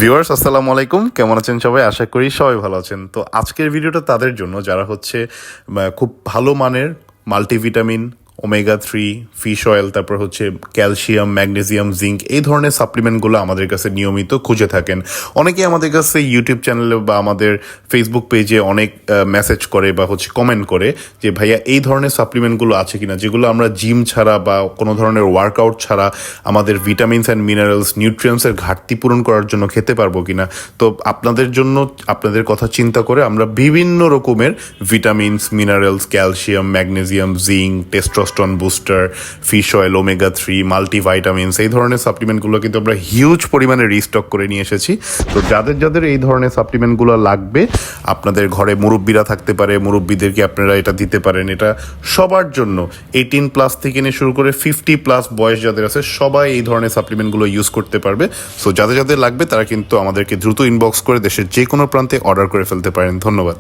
Viewers আসসালামু আলাইকুম, কেমন আছেন সবাই? আশা করি সবাই ভালো আছেন। তো আজকের ভিডিওটা তাদের জন্য যারা হচ্ছে খুব ভালো মানের মাল্টিভিটামিন, ওমেগা 3, ফিশ অয়েল, তারপর হচ্ছে ক্যালসিয়াম, ম্যাগনেসিয়াম, জিঙ্ক এই ধরনের সাপ্লিমেন্টগুলো আমাদের কাছে নিয়মিত খুঁজে থাকেন। অনেকেই আমাদের কাছে ইউটিউব চ্যানেলে বা আমাদের ফেসবুক পেজে অনেক মেসেজ করে বা হচ্ছে কমেন্ট করে যে ভাইয়া এই ধরনের সাপ্লিমেন্টগুলো আছে কিনা, যেগুলো আমরা জিম ছাড়া বা কোনো ধরনের ওয়ার্কআউট ছাড়া আমাদের ভিটামিনস অ্যান্ড মিনারেলস, নিউট্রিয়েন্টসের ঘাটতি পূরণ করার জন্য খেতে পারবো কিনা। তো আপনাদের জন্য, আপনাদের কথা চিন্তা করে আমরা বিভিন্ন রকমের vitamins, minerals, calcium, magnesium, zinc, testosterone booster, fish oil, omega 3, মাল্টিভাইটামিনস এই ধরনের সাপ্লিমেন্টগুলো কিন্তু আমরা হিউজ পরিমাণে রিস্টক করে নিয়ে এসেছি। তো যাদের যাদের এই ধরনের সাপ্লিমেন্টগুলো লাগবে, আপনাদের ঘরে মুরব্বীরা থাকতে পারে, মুরব্বীদেরকে আপনারা এটা দিতে পারেন। এটা সবার জন্য 18+ থেকে নিয়ে শুরু করে 50+ বয়স যাদের আছে সবাই এই ধরনের সাপ্লিমেন্টগুলো ইউজ করতে পারবে। সো যাদের যাদের লাগবে তারা কিন্তু আমাদেরকে দ্রুত ইনবক্স করে দেশের যে কোনো প্রান্তে অর্ডার করে ফেলতে পারেন। ধন্যবাদ।